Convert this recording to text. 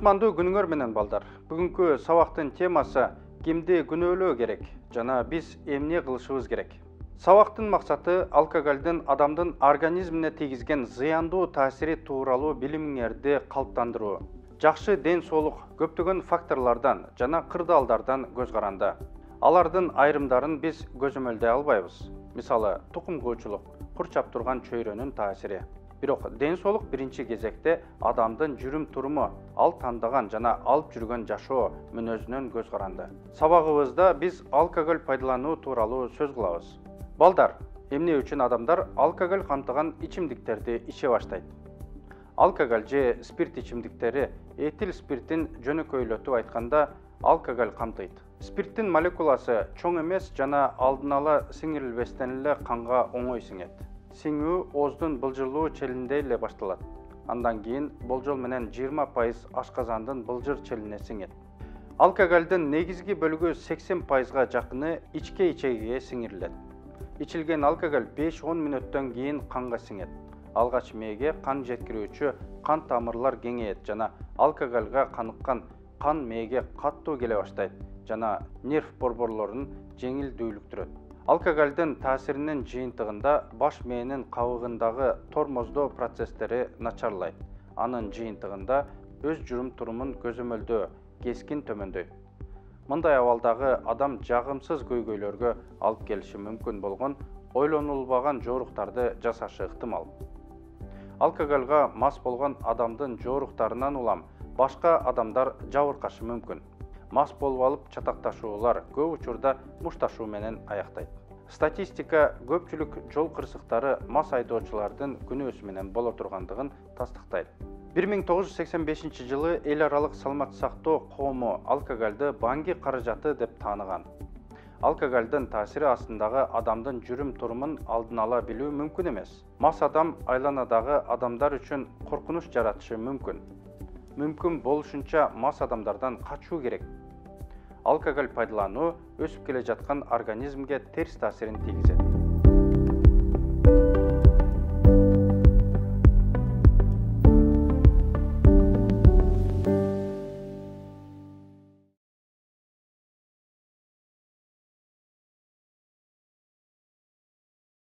Кутмандуу күнүңөр менен балдар. Бүгүнкү сабактын темасы кимди күнөөлөө керек жана биз эмне кылышыбыз керек. Сабактын максаты алкоголдун адамдын организмине тийгизген зыяндуу таасири тууралуу билимиңерди калыптандыруу. Жакшы ден соолук көптөгөн факторлордон жана кырдаалдардан көз каранды. Алардын айрымдарын биз көзөмөлдөй албайбыз. Мисалы, тукум куучулук, курчап турган чөйрөнүн таасири. Бирок ден соолук биринчи кезекте адамдын жүрүм туруму, ал тандаган жана алып жүргөн жашоо мүнөзүнөн көз каранды. Сабагыбызда биз алкоголь пайдалануу тууралуу сөз кылабыз. Балдар, эмне үчүн адамдар алкоголь камтыган ичимдиктерди иче баштайт? Алкоголь же спирт ичимдиктери этил спиртин жөнөкөйлөтүп айтканда алкоголь камтыйт. Спирттин молекуласы чоң эмес жана алдын ала сиңирилбестен эле канга оңой сиңет. Сиңүү ооздун былжырлуу челинде эле башталат. Андан кийин болжол менен 20% ашказандын былжыр челине сиңет. Алкоголдун негизги бөлүгү 80%га жакыны ичке ичегиге сиңирилет. Ичилген алкоголь 5-10 мүнөттөн кийин канга сиңет. Алгач мээге кан жеткирүүчү кан тамырлар кеңейет жана алкогольга каныккан кан мээге каттуу келе баштайт жана нерв борборлорун жеңил дүүлүктүрөт. Алкогольдун таасиринин жыйынтыгында баш мээнин кабыгындагы тормоздоо процесстери начарлайт. Анын жыйынтыгында өз жүрүм турумун көзөмөлдөө кескин төмөндөйт. Мындай абалдагы адам жагымсыз көйгөйлөргө алып келиши мүмкүн болгон ойлонулбаган жооруктарды жасашы ыктымал. Алкогольга мас болгон адамдын жооруктарынан улам башка адамдар жабыркашы мүмкүн. Мас болуп алып чатакташуулар көп учурда мушташуу менен аяктайт. Статистика көпчүлүк жол кырсыктары мас айдоочулардын күнөөсү менен боло тургандыгын тастыктайт. 1985 жылы эл аралык саламат сактоо коому алкоголду банги каражаты деп тааныган. Алкоголдун таасири астындагы адамдын жүрүм турумун алдын ала билүү мүмкүн эмес. Мас адам айланадагы адамдар үчүн коркунуч жаратышы мүмкүн. Мүмкүн болушунча мас адамдардан качуу керек. Алкоголь пайдалануу өсүп келе жаткан организмге терс таасирин тийгизет.